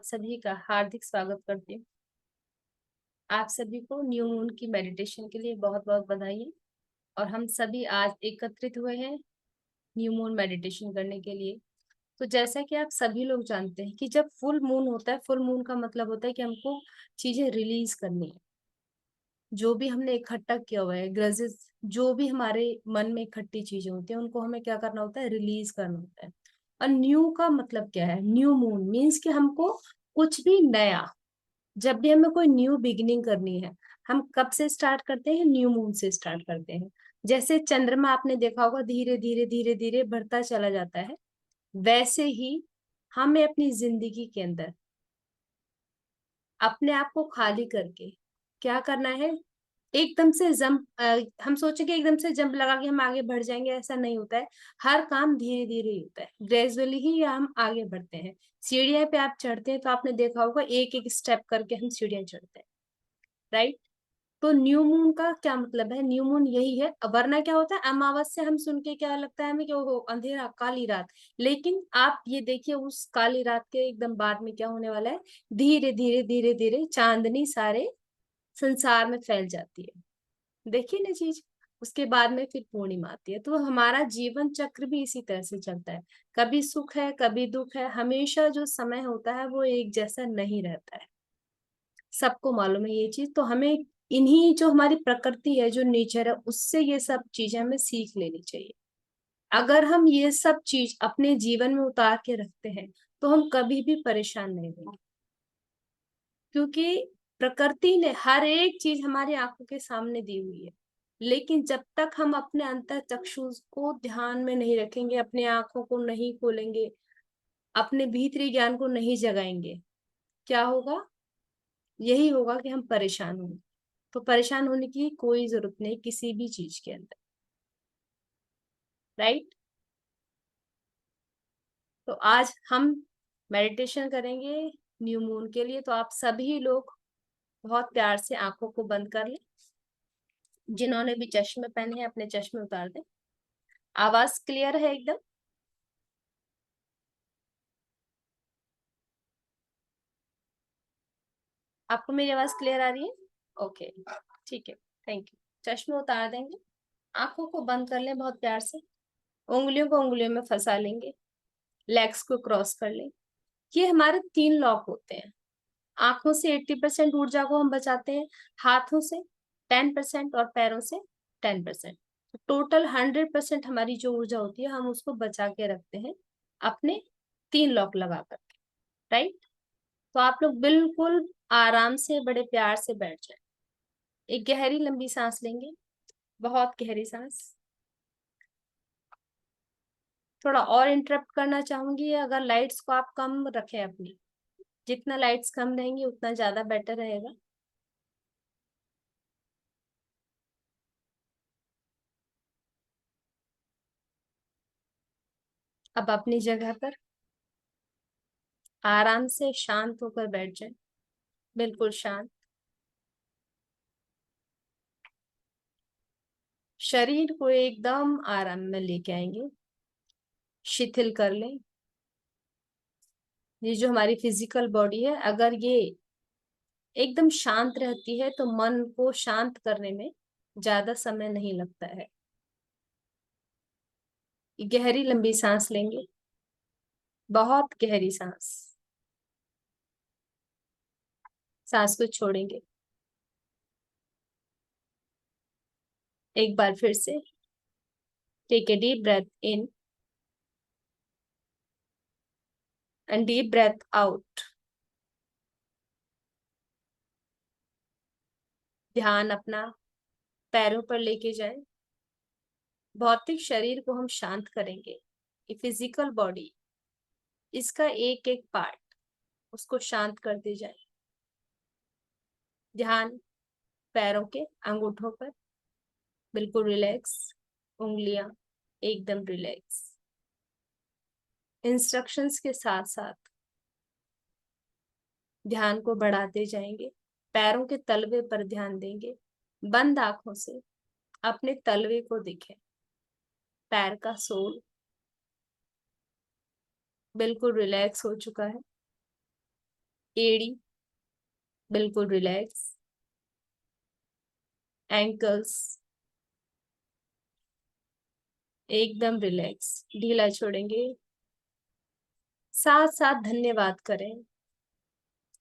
सभी का हार्दिक स्वागत करती हूँ। आप सभी को न्यू मून की मेडिटेशन के लिए बहुत बहुत बधाई। और हम सभी आज एकत्रित हुए हैं न्यू मून मेडिटेशन करने के लिए। तो जैसा कि आप सभी लोग जानते हैं कि जब फुल मून होता है, फुल मून का मतलब होता है कि हमको चीजें रिलीज करनी है। जो भी हमने इकट्ठा किया हुआ है, ग्रजेस, जो भी हमारे मन में इकट्ठी चीजें होती हैं, उनको हमें क्या करना होता है, रिलीज करना होता है। और न्यू का मतलब क्या है? न्यू मून मीन्स कि हमको कुछ भी नया, जब भी हमें कोई न्यू बिगिनिंग करनी है, हम कब से स्टार्ट करते हैं? न्यू मून से स्टार्ट करते हैं। जैसे चंद्रमा आपने देखा होगा धीरे धीरे धीरे धीरे बढ़ता चला जाता है, वैसे ही हमें अपनी जिंदगी के अंदर अपने आप को खाली करके क्या करना है? एकदम से जंप, हम सोचेंगे एकदम से जंप लगा के हम आगे बढ़ जाएंगे, ऐसा नहीं होता है। हर काम धीरे धीरे ही होता है, ग्रेजुअली ही हम आगे बढ़ते हैं। सीढ़ियां पे आप चढ़ते हैं तो आपने देखा होगा एक एक स्टेप करके हम सीढ़ियां चढ़ते हैं, राइट? तो न्यू मून का क्या मतलब है? न्यू मून यही है। वरना क्या होता है, अमावस्या हम सुन के क्या लगता है हमें कि ओहो अंधेरा, काली रात। लेकिन आप ये देखिए उस काली रात के एकदम बाद में क्या होने वाला है, धीरे धीरे धीरे धीरे चांदनी सारे संसार में फैल जाती है। देखिए ना चीज। उसके बाद में फिर पूर्णिमा आती है। तो हमारा जीवन चक्र भी इसी तरह से चलता है। कभी सुख है, कभी दुख है, हमेशा जो समय होता है वो एक जैसा नहीं रहता है। सबको मालूम है ये चीज। तो हमें इन्हीं जो हमारी प्रकृति है, जो नेचर है, उससे ये सब चीजें हमें सीख लेनी चाहिए। अगर हम ये सब चीज अपने जीवन में उतार के रखते हैं तो हम कभी भी परेशान नहीं होंगे। क्योंकि प्रकृति ने हर एक चीज हमारी आंखों के सामने दी हुई है। लेकिन जब तक हम अपने अंतर चक्षु को ध्यान में नहीं रखेंगे, अपने आंखों को नहीं खोलेंगे, अपने भीतरी ज्ञान को नहीं जगाएंगे, क्या होगा? यही होगा कि हम परेशान होंगे। तो परेशान होने की कोई जरूरत नहीं किसी भी चीज के अंदर, राइट? तो आज हम मेडिटेशन करेंगे न्यू मून के लिए। तो आप सभी लोग बहुत प्यार से आंखों को बंद कर लें। जिन्होंने भी चश्मे पहने हैं अपने चश्मे उतार दें। आवाज क्लियर है एकदम? आपको मेरी आवाज क्लियर आ रही है? ओके, ठीक है, थैंक यू। चश्मे उतार देंगे, आंखों को बंद कर लें बहुत प्यार से। उंगलियों को उंगलियों में फंसा लेंगे, लेग्स को क्रॉस कर लें। ये हमारे 3 लॉक होते हैं। आंखों से 80% ऊर्जा को हम बचाते हैं, हाथों से 10% और पैरों से 10%। टोटल 100% हमारी जो ऊर्जा होती है हम उसको बचा के रखते हैं अपने 3 लॉक लगा कर, राइट? तो आप लोग बिल्कुल आराम से बड़े प्यार से बैठ जाए। एक गहरी लंबी सांस लेंगे, बहुत गहरी सांस। थोड़ा और इंटरप्ट करना चाहूंगी, अगर लाइट्स को आप कम रखें अपनी, जितना लाइट्स कम रहेंगी उतना ज्यादा बेटर रहेगा। अब अपनी जगह पर आराम से शांत होकर बैठ जाए, बिल्कुल शांत। शरीर को एकदम आराम में लेके आएंगे, शिथिल कर लें। ये जो हमारी फिजिकल बॉडी है, अगर ये एकदम शांत रहती है तो मन को शांत करने में ज्यादा समय नहीं लगता है। गहरी लंबी सांस लेंगे, बहुत गहरी सांस। सांस को छोड़ेंगे। एक बार फिर से, take a deep breath in and deep breath out. ध्यान अपना पैरों पर लेके जाए। भौतिक शरीर को हम शांत करेंगे। ये फिजिकल बॉडी, इसका एक एक पार्ट, उसको शांत करते जाए। ध्यान पैरों के अंगूठों पर, बिल्कुल रिलैक्स। उंगलियां एकदम रिलैक्स। इंस्ट्रक्शंस के साथ साथ ध्यान को बढ़ाते जाएंगे। पैरों के तलवे पर ध्यान देंगे। बंद आंखों से अपने तलवे को दिखे। पैर का सोल बिल्कुल रिलैक्स हो चुका है। एड़ी बिल्कुल रिलैक्स, एंकल्स एकदम रिलैक्स, ढीला छोड़ेंगे। साथ साथ धन्यवाद करें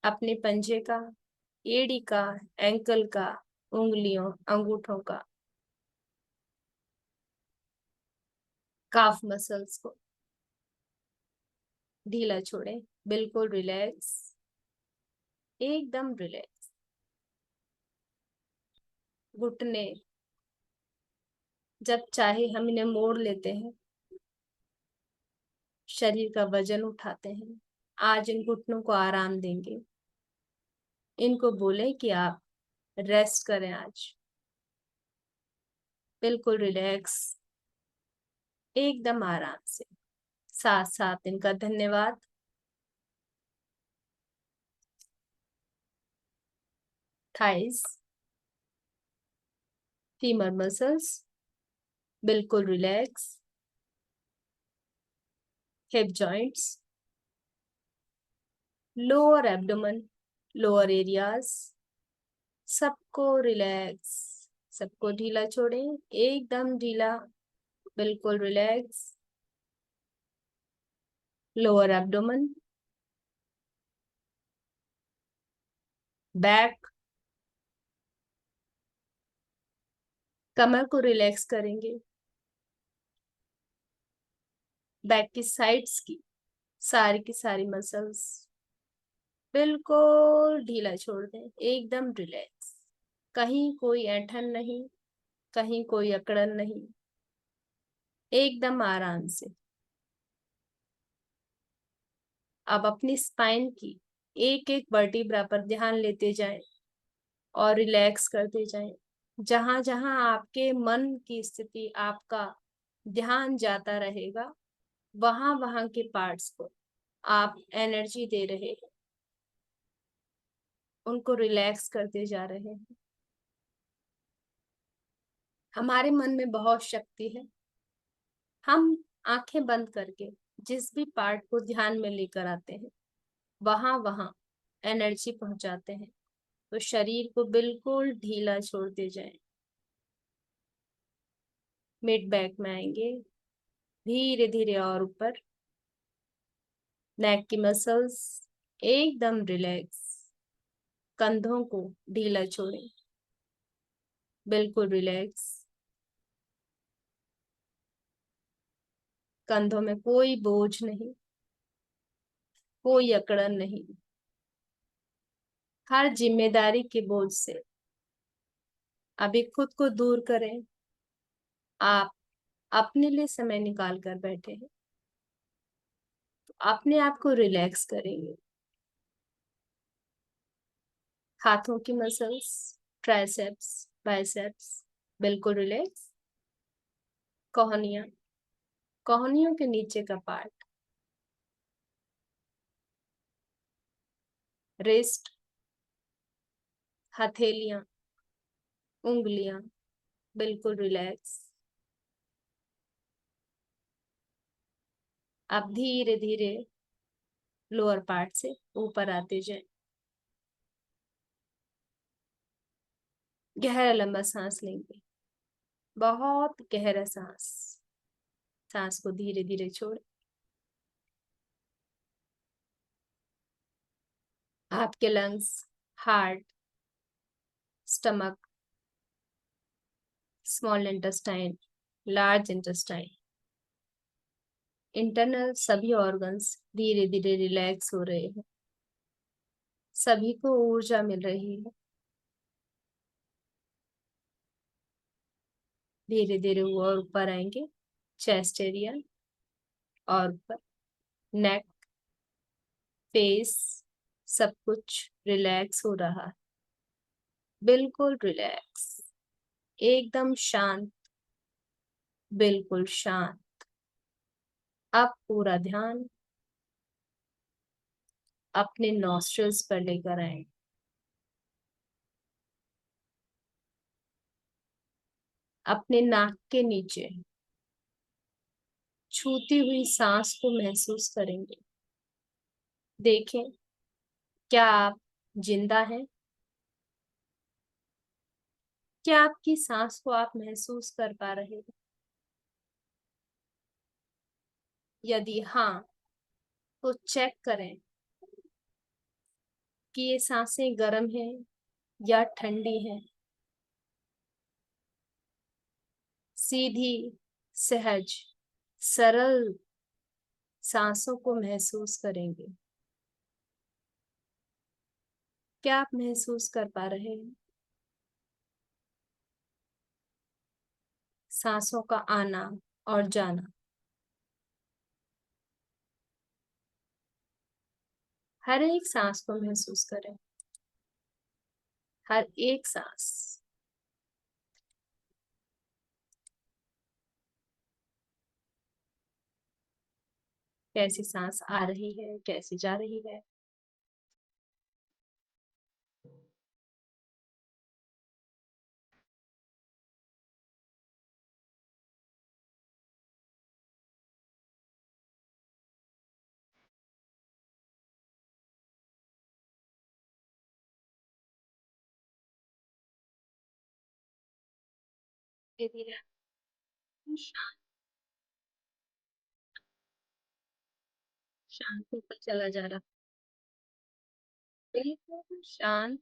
अपने पंजे का, एड़ी का, एंकल का, उंगलियों अंगूठों का, काफ मसल्स को ढीला छोड़ें, बिल्कुल रिलैक्स, एकदम रिलैक्स। घुटने जब चाहे हम इन्हें मोड़ लेते हैं, शरीर का वजन उठाते हैं। आज इन घुटनों को आराम देंगे, इनको बोले कि आप रेस्ट करें आज, बिल्कुल रिलैक्स, एकदम आराम से। साथ साथ इनका धन्यवाद। थाइस, फीमर मसल्स बिल्कुल relax, hip joints, lower abdomen, lower areas सबको रिलैक्स, सबको ढीला छोड़ें, एकदम ढीला, बिल्कुल रिलैक्स। लोअर एब्डोमेन, बैक, कमर को रिलैक्स करेंगे, बैक की साइड्स की सारी मसल्स बिल्कुल ढीला छोड़ दें, एकदम रिलैक्स, कहीं कोई ऐंठन नहीं, कहीं कोई अकड़न नहीं, एकदम आराम से। अब अपनी स्पाइन की एक एक वर्टिब्रा पर ध्यान लेते जाएं और रिलैक्स करते जाएं। जहां जहां आपके मन की स्थिति, आपका ध्यान जाता रहेगा, वहां वहां के पार्ट्स को आप एनर्जी दे रहे हैं, उनको रिलैक्स करते जा रहे हैं। हमारे मन में बहुत शक्ति है, हम आंखें बंद करके जिस भी पार्ट को ध्यान में लेकर आते हैं, वहां वहां एनर्जी पहुंचाते हैं। तो शरीर को बिल्कुल ढीला छोड़ते जाएं। मिड बैक में आएंगे, धीरे धीरे और ऊपर, नेक की मसल्स एकदम रिलैक्स, कंधों को ढीला छोड़ें, बिल्कुल रिलैक्स, कंधों में कोई बोझ नहीं, कोई अकड़न नहीं, हर जिम्मेदारी के बोझ से अभी खुद को दूर करें। आप अपने लिए समय निकाल कर बैठे हैं, तो अपने आप को रिलैक्स करेंगे। हाथों की मसल्स, ट्राइसेप्स, बाइसेप्स बिल्कुल रिलैक्स, कोहनियां, कोहनियों के नीचे का पार्ट, रिस्ट, हथेलियां, उंगलियां बिल्कुल रिलैक्स। आप धीरे धीरे लोअर पार्ट से ऊपर आते जाएं। गहरा लंबा सांस लेंगे, बहुत गहरा सांस, सांस को धीरे धीरे छोड़ें। आपके lungs, heart, stomach, small intestine, large intestine, internal सभी ऑर्गन्स धीरे धीरे रिलैक्स हो रहे हैं, सभी को ऊर्जा मिल रही है। धीरे धीरे वो और ऊपर आएंगे, चेस्ट एरिया और ऊपर, नेक, फेस, सब कुछ रिलैक्स हो रहा है, बिल्कुल रिलैक्स, एकदम शांत, बिल्कुल शांत। अब पूरा ध्यान अपने नॉस्ट्रल्स पर लेकर आए, अपने नाक के नीचे छूती हुई सांस को महसूस करेंगे। देखें क्या आप जिंदा हैं? क्या आपकी सांस को आप महसूस कर पा रहे हैं? यदि हाँ, तो चेक करें कि ये सांसें गर्म हैं या ठंडी हैं। सीधी, सहज, सरल सांसों को महसूस करेंगे। क्या आप महसूस कर पा रहे हैं सांसों का आना और जाना? हर एक सांस को महसूस करें। हर एक सांस। कैसी सांस आ रही है, कैसी जा रही है। धीरे धीरे शांत होकर चला जा रहा। बिल्कुल शांत।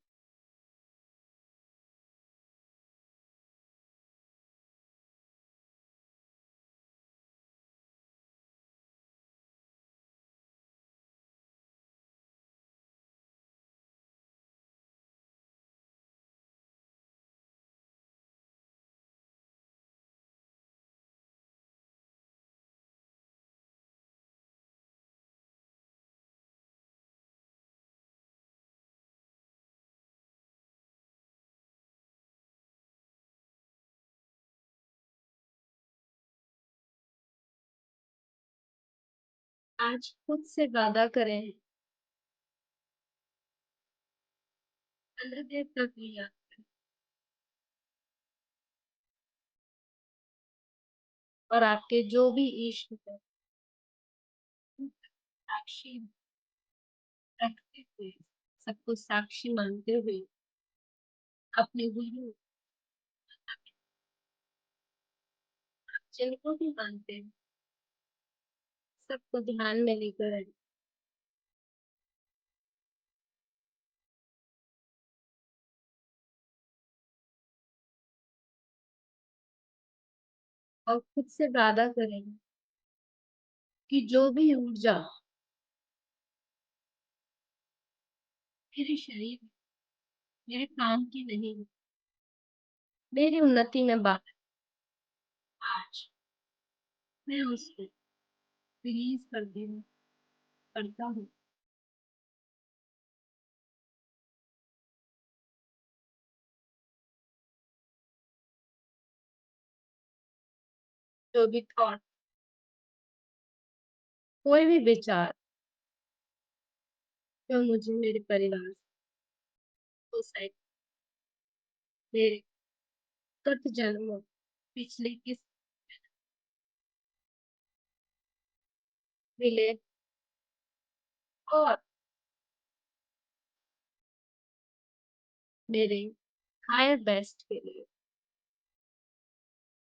आज खुद से वादा करें, 15 देर तक लिया और आपके जो भी इश्क है साक्षी रखते हुए, सबको साक्षी मानते हुए, अपने गुरु जिनको भी मानते हैं सबको ध्यान में लेकर आए और खुद से वादा करें कि जो भी ऊर्जा मेरे शरीर में, मेरे काम की नहीं है, मेरी उन्नति में बात, आज मैं उसको रिलीज करती हूँ, करता हूँ। जो भी थॉट, कोई भी विचार जो मुझे मेरे परिवार, सोसाइटी, मेरे गत जन्मों, पिछले किस मिले और मेरे हायर बेस्ट के लिए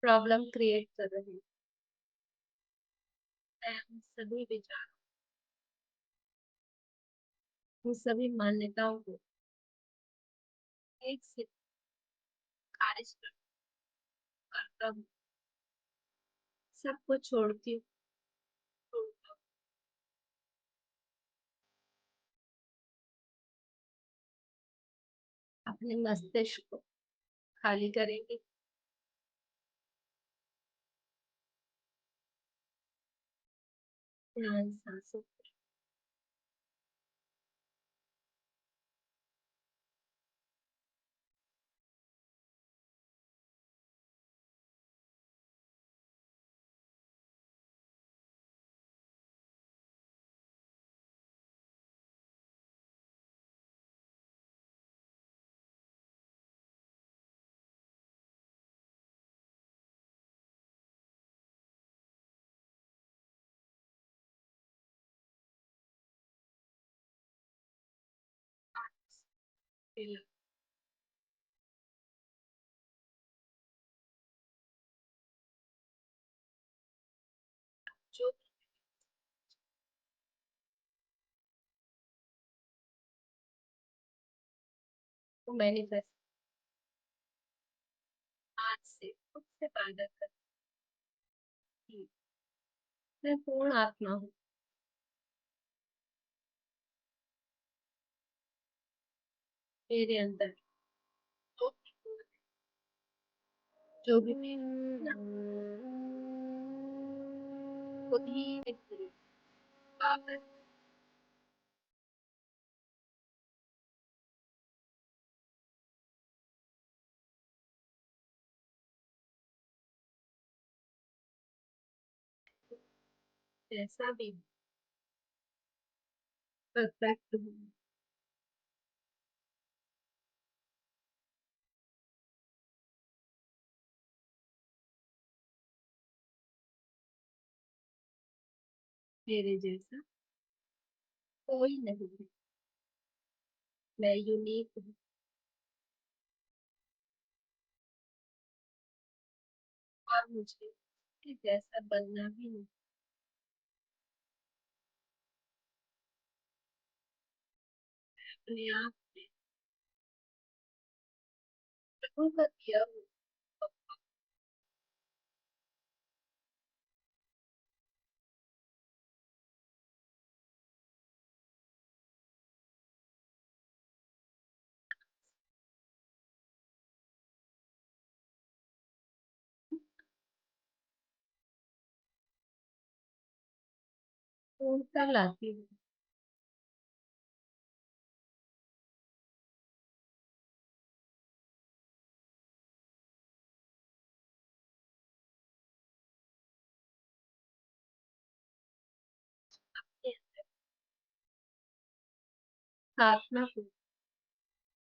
प्रॉब्लम क्रिएट कर रहे हैं, मैं उन सभी विचार, उन सभी मान्यताओं को एक से खारिज करता हूँ, सबको छोड़ती हूँ। अपने मस्तिष्क को खाली करेंगे। ध्यान सांसों फिर जो मैनिफेस्ट आज से खुद से वादा करती, मैं पूर्ण आत्मा हूँ। मेरे अंदर जो जो भी मेरे ना खुद ही पावर जैसा भी परफेक्ट हूँ। मेरे जैसा कोई नहीं है। मैं यूनिक हूँ और मुझे किसी जैसा बनना भी नहीं। अपने आप प्रभु का दिया हुआ पूर्णता लाती हूँ। आत्मा हूँ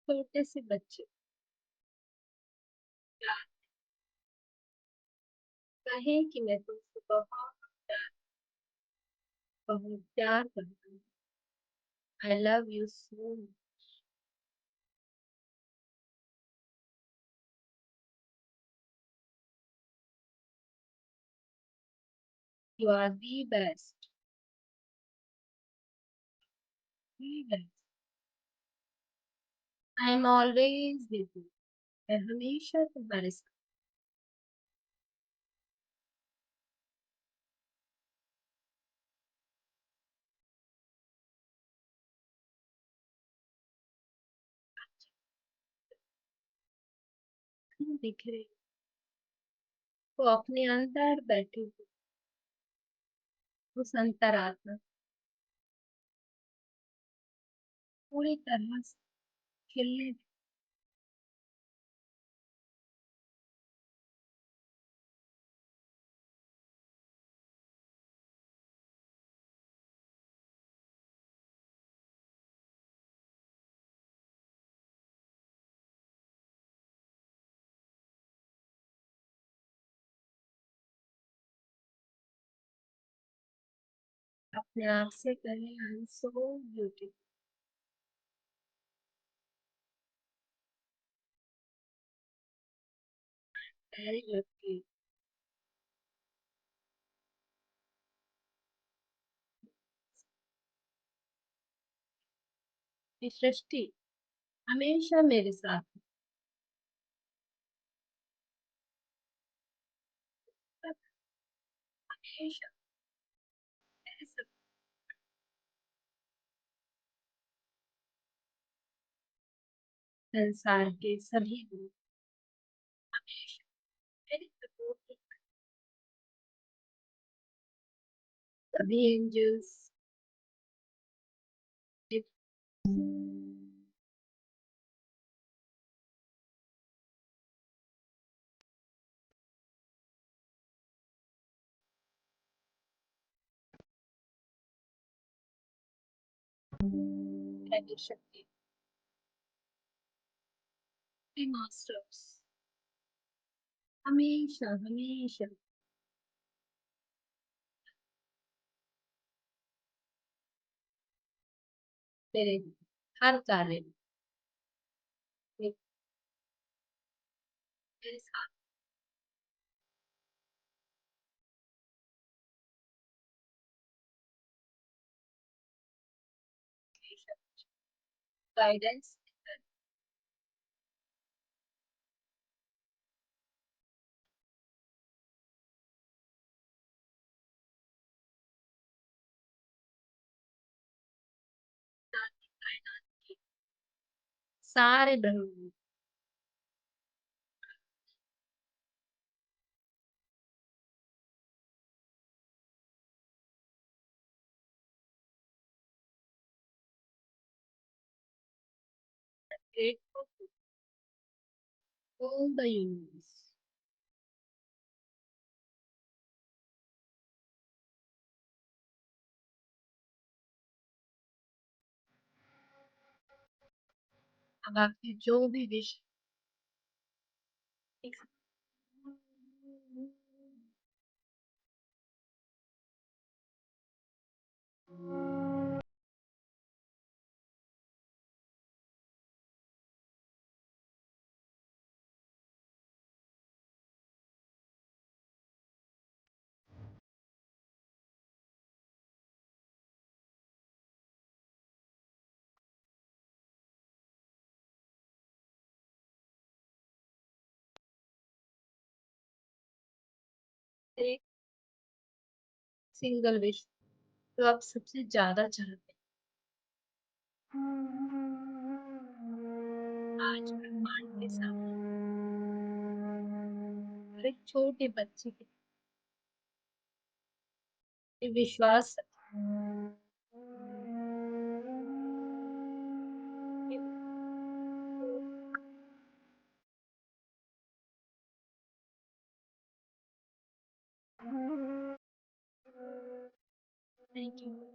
छोटे से बच्चे कहे कि मैं तुमसे बहुत बहुत प्यार करता हूँ। I love you so much. You are the best. The best. I am always with you. मैं हमेशा तुम्हारे साथ हूँ, दिख रही वो अपने अंदर बैठी हुई उस अंतरात्मा पूरी तरह से खिलने दे। अपने आप से कहे I am so beautiful. Very lucky. ये सृष्टि हमेशा मेरे साथ है, हमेशा मेरे साथ। संसार के सभी लोग हमेशा मेरी सपोर्ट, सभी एंजल्स मेरी शक्ति मास्टर्स हमेशा हमेशा मेरे हर कार्य में मेरे साथ गाइडेंस सारे ब्रह्म grateful to all the universe. अब आपकी जो भी विश एक सिंगल विश जो आप सबसे ज्यादा चाहते हैं आज भगवान के सामने हर एक छोटे बच्चे के विश्वास थैंक यू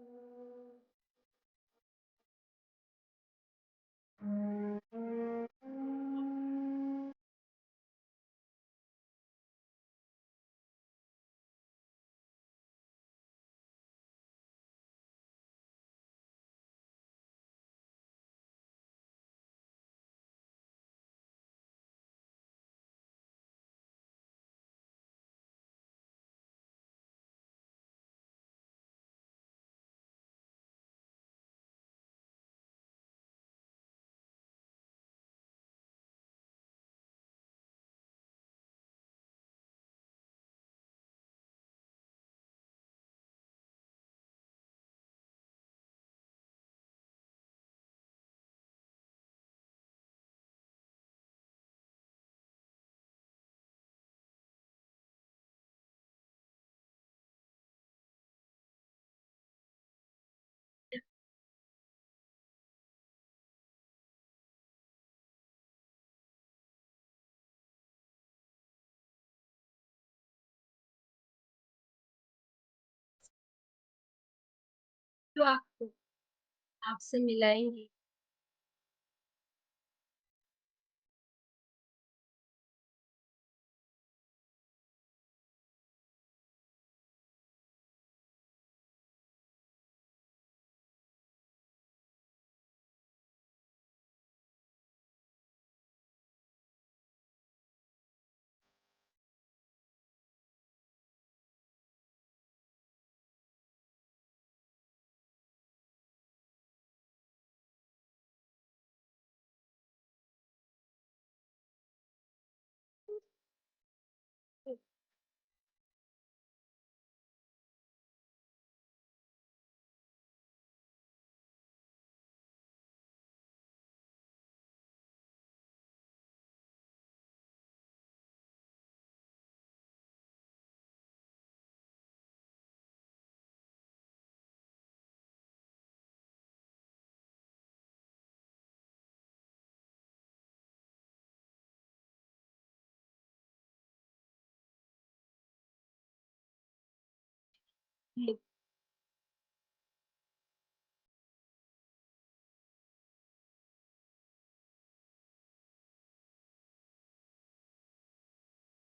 जो आपको आपसे मिलाएंगे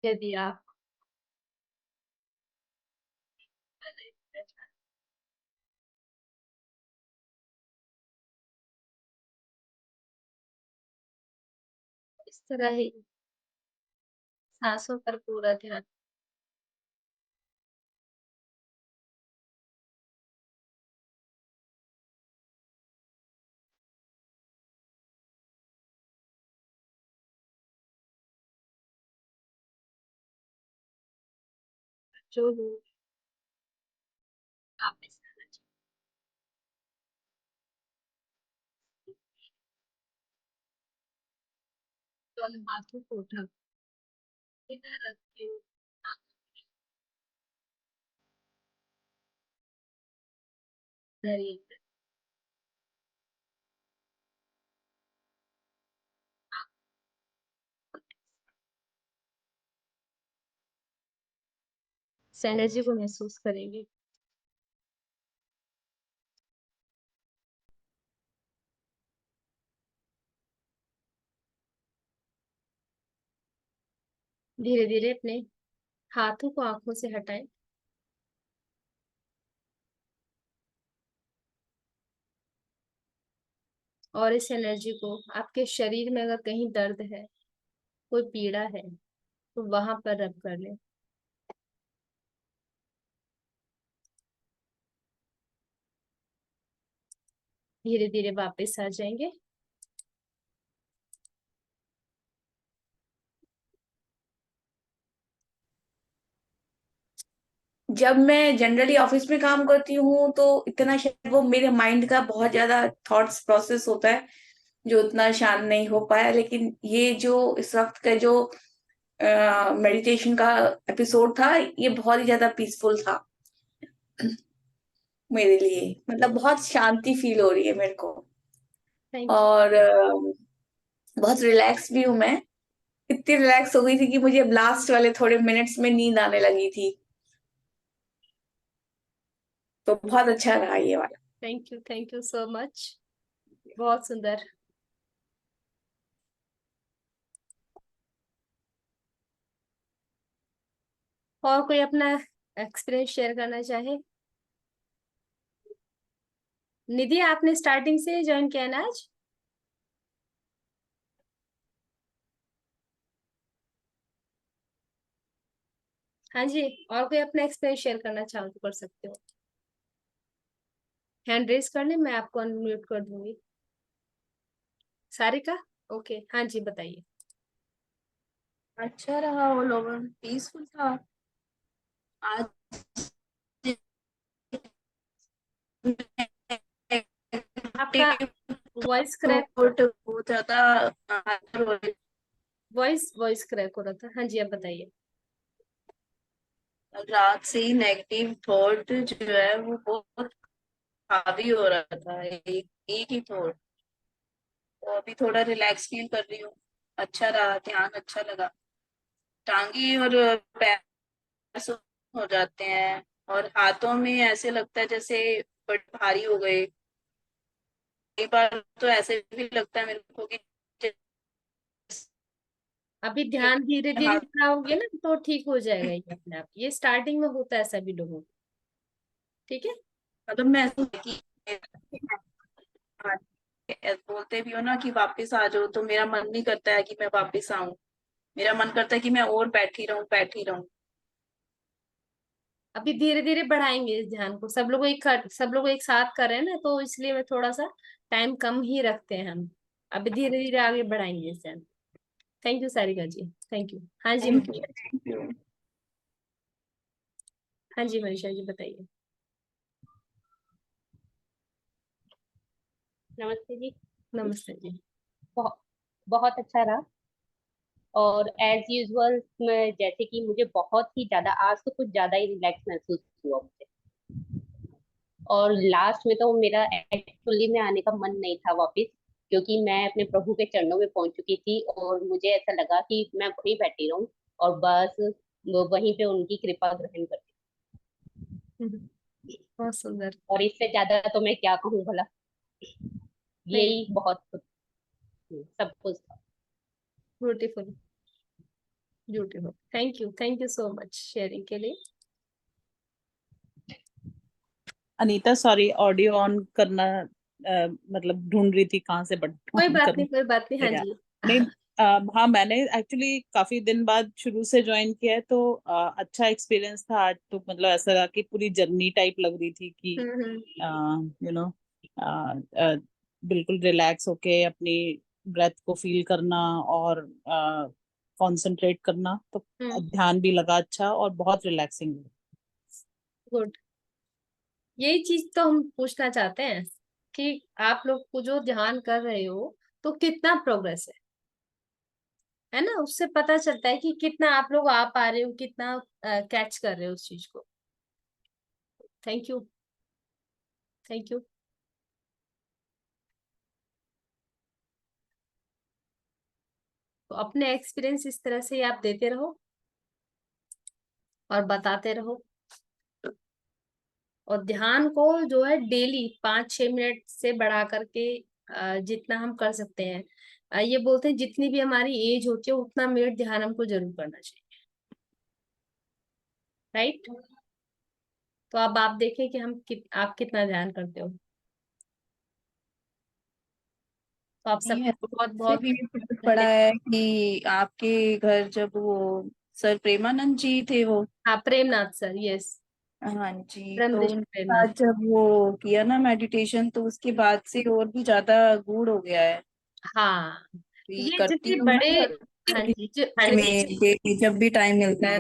यदि आप इस तरह ही सांसों पर पूरा ध्यान। जो हो वापस आना चाहिए। तो हम हाथों को उठा इधर रखते हैं। धरिए। इस एनर्जी को महसूस करेंगे। धीरे धीरे अपने हाथों को आंखों से हटाएं और इस एनर्जी को आपके शरीर में अगर कहीं दर्द है, कोई पीड़ा है, तो वहां पर रब कर लें। धीरे धीरे वापस आ जाएंगे। जब मैं जनरली ऑफिस में काम करती हूँ तो इतना शायद वो मेरे माइंड का बहुत ज्यादा थॉट्स प्रोसेस होता है जो उतना शांत नहीं हो पाया, लेकिन ये जो इस वक्त का जो मेडिटेशन का एपिसोड था ये बहुत ही ज्यादा पीसफुल था मेरे लिए। मतलब बहुत शांति फील हो रही है मेरे को। Thank you. और बहुत रिलैक्स भी हूँ मैं। इतनी रिलैक्स हो गई थी कि मुझे लास्ट वाले थोड़े मिनट्स में नींद आने लगी थी। तो बहुत अच्छा रहा ये वाला। Thank you so much. बहुत सुंदर। और कोई अपना एक्सपीरियंस शेयर करना चाहे? निधि, आपने स्टार्टिंग से ज्वाइन किया ना आज? हाँ जी। और कोई अपना एक्सपीरियंस शेयर करना चाहो तो कर सकते हो। हैंड रेस कर ले, मैं आपको अनम्यूट कर दूंगी। सारिका। ओके, हाँ जी, बताइए। अच्छा रहा, वो लोगों पीसफुल था आज। आपका वॉइस क्रैक बहुत ज्यादा वॉइस वॉइस क्रैक हो रहा था। हाँ जी, आप बताइए। रात से ही नेगेटिव थॉट जो है वो बहुत हावी हो रहा था, एक ही थॉट। तो अभी थोड़ा रिलैक्स फील कर रही हूँ। अच्छा रहा, ध्यान अच्छा लगा। टांगे और पैर सुन्न हो जाते हैं और हाथों में ऐसे लगता है जैसे बड़े भारी हो गए। कई बार तो ऐसे भी लगता है मेरे को कि अभी ध्यान धीरे धीरे हाथ, लगाओगे ना तो ठीक हो जाएगा ये अपने आप। ये स्टार्टिंग में होता है सभी लोगों को। ठीक है। मतलब मैं बोलते भी हो ना कि वापस आ जाओ, तो मेरा मन नहीं करता है कि मैं वापस आऊं। मेरा मन करता है कि मैं और बैठी रहूं। अभी धीरे धीरे बढ़ाएंगे इस ध्यान को। सब लोग एक साथ कर रहे हैं ना, तो इसलिए मैं थोड़ा सा टाइम कम ही रखते हैं हम। अभी धीरे धीरे आगे बढ़ाएंगे इस ध्यान। Thank you Sarika ji. Thank you. हाँ जी thank you, Manisha ji. Thank you. हाँ जी मनीषा जी, बताइए। नमस्ते जी। नमस्ते जी। बहुत बहुत अच्छा रहा। और एज यूजुअल जैसे कि मुझे बहुत ही ज्यादा, आज तो कुछ ज्यादा ही रिलैक्स महसूस हुआ मुझे। और लास्ट में तो मेरा एक्चुअली में आने का मन नहीं था वापस, क्योंकि मैं अपने प्रभु के चरणों में पहुंच चुकी थी और मुझे ऐसा लगा कि मैं वहीं बैठी रहूं और बस वहीं पे उनकी कृपा ग्रहण करती। बहुत सुंदर। और इससे ज्यादा तो मैं क्या कहूँ भला। नहीं, यही बहुत सब कुछ था। Beautiful. Beautiful. Thank you so much sharing के लिए। अनीता सॉरी, ऑडियो ऑन करना मतलब ढूंढ रही थी कहाँ से बट कोई ऑन बात करना नहीं, कोई बात नहीं। हाँ है। जी। नहीं, हाँ, मैंने एक्चुअली काफी दिन बाद शुरू से ज्वाइन किया है, तो अच्छा एक्सपीरियंस था आज। तो मतलब ऐसा लगा कि पूरी जर्नी टाइप लग रही थी कि यू नो बिल्कुल रिलैक्स होके अपनी ब्रेथ को फील करना और कंसंट्रेट करना। तो ध्यान भी लगा अच्छा और बहुत रिलैक्सिंग। गुड। यही चीज तो हम पूछना चाहते हैं कि आप लोग को जो ध्यान कर रहे हो तो कितना प्रोग्रेस है ना, उससे पता चलता है कि कितना आप लोग आ पा रहे हो, कितना कैच कर रहे हो उस चीज को। Thank you, thank you. तो अपने एक्सपीरियंस इस तरह से ही आप देते रहो और बताते रहो। और ध्यान को जो है डेली 5-6 मिनट से बढ़ा करके जितना हम कर सकते हैं, ये बोलते हैं जितनी भी हमारी एज होती है उतना मिनट ध्यान हमको जरूर करना चाहिए, राइट। तो अब आप देखें कि आप कितना ध्यान करते हो। तो आप नहीं है, सबको तो बहुत उससे बहुत भी फर्क पड़ा धन्यवाद। है कि आपके घर जब वो सर प्रेमानंद जी थे वो, हाँ, प्रेमनाथ सर, यस। हाँ जी, ब्रह्म तो ऋषि उनके प्रेमनाथ। साथ जब वो किया ना मेडिटेशन, तो उसके बाद से और भी ज्यादा गूढ़ हो गया है। हाँ, भी ये करती जितने हूँ ना बड़े, घर हाँ पे, जी, जो में डेली जब भी टाइम मिलता है।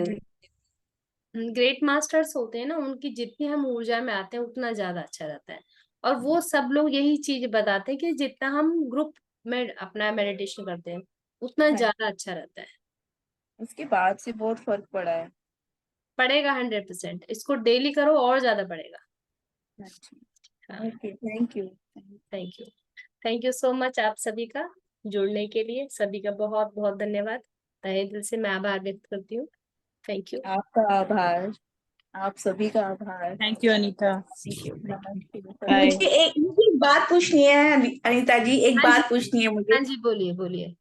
ग्रेट मास्टर्स होते हैं ना, उनकी जितनी हम ऊर्जा में आते हैं उतना ज्यादा अच्छा रहता है। और वो सब लोग यही चीज बताते हैं कि जितना हम ग्रुप में अपना मेडिटेशन करते हैं उतना हाँ, ज्यादा अच्छा रहता है। उसके बाद से बहुत फर्क पड़ा है। पड़ेगा 100%, इसको डेली करो और ज्यादा पड़ेगा। अच्छा, हाँ, okay, thank you. Thank you, thank you so much आप सभी का जुड़ने के लिए। सभी का बहुत बहुत धन्यवाद। तहे दिल से मैं आभार व्यक्त करती हूँ। थैंक यू, आपका आभार, आप सभी का आभार। Thank you Anita. Thank you, thank you. नमस्ते। बाय। मुझे एक बात पूछनी है अनीता जी, एक हाँ जी, बात पूछनी है मुझे। हाँ जी, बोलिए बोलिए।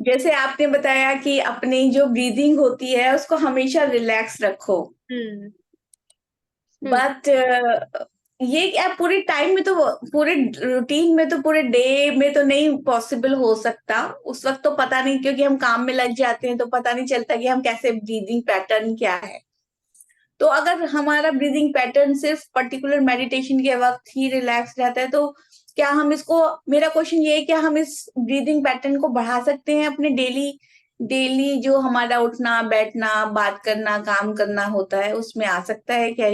जैसे आपने बताया कि अपनी जो ब्रीदिंग होती है उसको हमेशा रिलैक्स रखो, हम्म हम्म बट ये क्या पूरे टाइम में तो, पूरे रूटीन में तो, पूरे डे में तो नहीं पॉसिबल हो सकता। उस वक्त तो पता नहीं, क्योंकि हम काम में लग जाते हैं तो पता नहीं चलता कि हम कैसे, ब्रीदिंग पैटर्न क्या है। तो अगर हमारा ब्रीदिंग पैटर्न सिर्फ पर्टिकुलर मेडिटेशन के वक्त ही रिलैक्स रहता है, तो क्या हम इसको, मेरा क्वेश्चन ये है, क्या हम इस ब्रीदिंग पैटर्न को बढ़ा सकते हैं अपने डेली, डेली जो हमारा उठना बैठना बात करना काम करना होता है उसमें आ सकता है क्या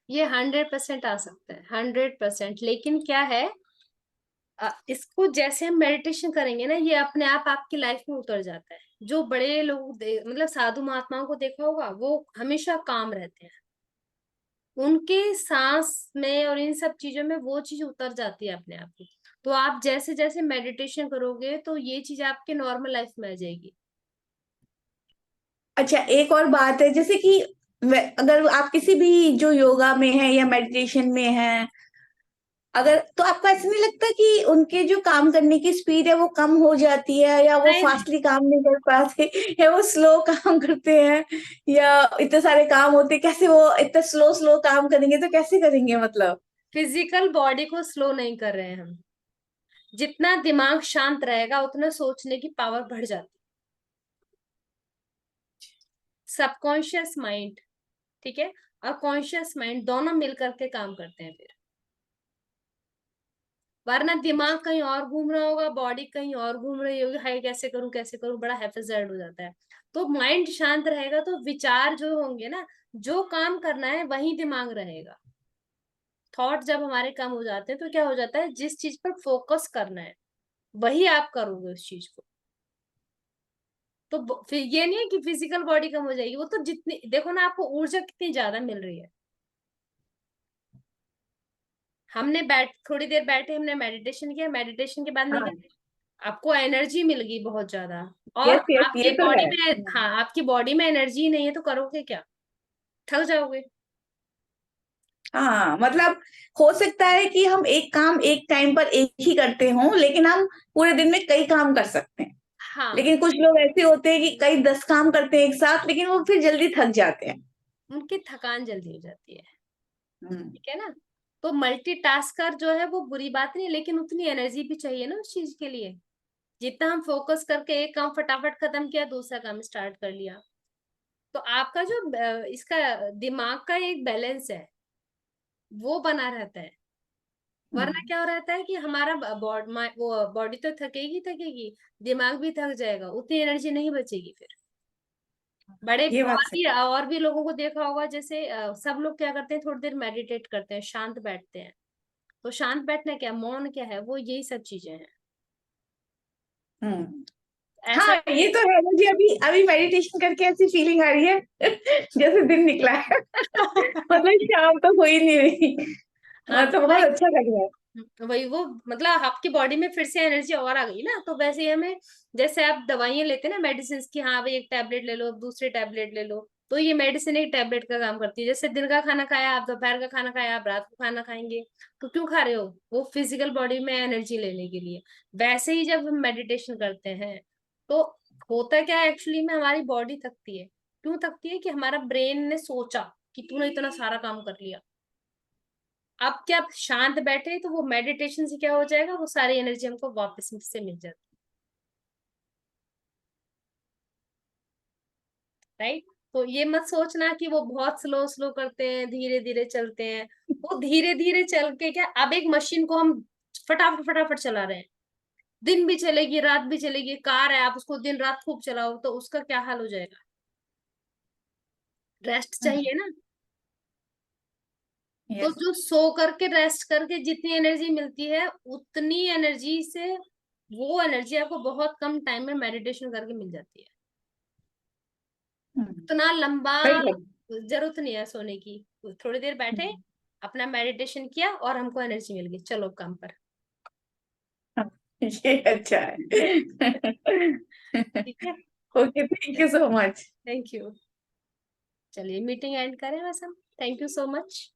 ये 100% आ सकता है, 100%। लेकिन क्या है, इसको जैसे हम मेडिटेशन करेंगे ना, ये अपने आप आपकी लाइफ में उतर जाता है। जो बड़े लोग मतलब साधु महात्माओं को देखा होगा, वो हमेशा काम रहते हैं। उनके सांस में और इन सब चीजों में वो चीज उतर जाती है अपने आप ही। तो आप जैसे जैसे मेडिटेशन करोगे तो ये चीज आपके नॉर्मल लाइफ में आ जाएगी। अच्छा, एक और बात है, जैसे कि अगर आप किसी भी जो योगा में है या मेडिटेशन में है, अगर तो आपको ऐसा नहीं लगता कि उनके जो काम करने की स्पीड है वो कम हो जाती है, या वो नहीं नहीं, फास्टली काम नहीं कर पाते, या वो स्लो काम करते हैं, या इतने सारे काम होते हैं, कैसे वो इतना स्लो स्लो काम करेंगे, तो कैसे करेंगे मतलब। फिजिकल बॉडी को स्लो नहीं कर रहे हैं हम। जितना दिमाग शांत रहेगा उतना सोचने की पावर बढ़ जाती है। सबकॉन्शियस माइंड, ठीक है, और कॉन्शियस माइंड दोनों मिलकर के काम करते हैं फिर। वरना दिमाग कहीं और घूम रहा होगा, बॉडी कहीं और घूम रही होगी, हाय कैसे करूं कैसे करूं, बड़ा हैफेजर्ड हो जाता है। तो माइंड शांत रहेगा तो विचार जो होंगे ना, जो काम करना है वही दिमाग रहेगा। थॉट जब हमारे कम हो जाते हैं तो क्या हो जाता है, जिस चीज पर फोकस करना है वही आप करोगे उस चीज को। तो फिर ये नहीं है कि फिजिकल बॉडी कम हो जाएगी, वो तो जितनी देखो ना, आपको ऊर्जा कितनी ज्यादा मिल रही है। हमने थोड़ी देर बैठे, हमने मेडिटेशन किया, मेडिटेशन के बाद हाँ, निकले, आपको एनर्जी मिल गई बहुत ज्यादा। और यस यस, ये आपकी तो बॉडी है। में, हाँ, आपकी बॉडी में एनर्जी नहीं है तो करोगे क्या, थक जाओगे। हाँ, मतलब हो सकता है कि हम एक काम एक टाइम पर एक ही करते हों, लेकिन हम पूरे दिन में कई काम कर सकते हैं। हाँ, लेकिन कुछ लोग ऐसे होते हैं कि कई 10 काम करते हैं एक साथ, लेकिन वो फिर जल्दी थक जाते हैं। उनकी थकान जल्दी हो जाती है, हम्म। ठीक है ना। तो मल्टीटास्कर जो है वो बुरी बात नहीं, लेकिन उतनी एनर्जी भी चाहिए ना उस चीज के लिए। जितना हम फोकस करके एक काम फटाफट खत्म किया, दूसरा काम स्टार्ट कर लिया। तो आपका जो इसका दिमाग का एक बैलेंस है वो बना रहता है। वरना क्या हो रहता है कि हमारा वो बॉडी तो थकेगी थकेगी, दिमाग भी थक जाएगा, उतनी एनर्जी नहीं बचेगी फिर। बड़े ये बात सही। और भी लोगों को देखा होगा, जैसे सब लोग क्या करते हैं, थोड़ी देर मेडिटेट करते हैं, शांत बैठते हैं। तो शांत बैठना क्या, मौन क्या है, वो यही सब चीजें हैं। ऐसा हाँ ये तो है। मुझे अभी अभी मेडिटेशन करके ऐसी फीलिंग आ रही है जैसे दिन निकला है मतलब शाम तो हो ही नहीं रही। हाँ तो बहुत अच्छा लग रहा है। वही वो, मतलब आपकी बॉडी में फिर से एनर्जी और आ गई ना। तो वैसे ही हमें, जैसे आप दवाइयां लेते हैं ना, मेडिसिन की, हाँ भाई एक टैबलेट ले लो, दूसरी टैबलेट ले लो, तो ये मेडिसिन एक टैबलेट का काम करती है। जैसे दिन का खाना खाया आप, दोपहर का खाना खाया आप, रात को खाना खाएंगे, तो क्यों खा रहे हो, वो फिजिकल बॉडी में एनर्जी लेने के लिए। वैसे ही जब हम मेडिटेशन करते हैं तो होता क्या है, एक्चुअली में हमारी बॉडी थकती है। क्यों थकती है, कि हमारा ब्रेन ने सोचा कि तूने इतना सारा काम कर लिया, अब क्या आप शांत बैठे, तो वो मेडिटेशन से क्या हो जाएगा, वो सारी एनर्जी हमको वापस से मिल जाती है, राइट। तो ये मत सोचना कि वो बहुत स्लो स्लो करते हैं, धीरे धीरे चलते हैं। वो धीरे धीरे चल के क्या, अब एक मशीन को हम फटाफट फटाफट चला रहे हैं, दिन भी चलेगी रात भी चलेगी, कार है आप उसको दिन रात खूब चलाओ तो उसका क्या हाल हो जाएगा। रेस्ट चाहिए ना। तो यस। जो सो करके रेस्ट करके जितनी एनर्जी मिलती है, उतनी एनर्जी से, वो एनर्जी आपको बहुत कम टाइम में मेडिटेशन करके मिल जाती है। इतना लंबा जरूरत नहीं है सोने की। थोड़ी देर बैठे, अपना मेडिटेशन किया और हमको एनर्जी मिल गई, चलो काम पर। ये अच्छा है ठीक है, okay thank you so much. Thank you. चलिए मीटिंग एंड करें बस हम। Thank you so much.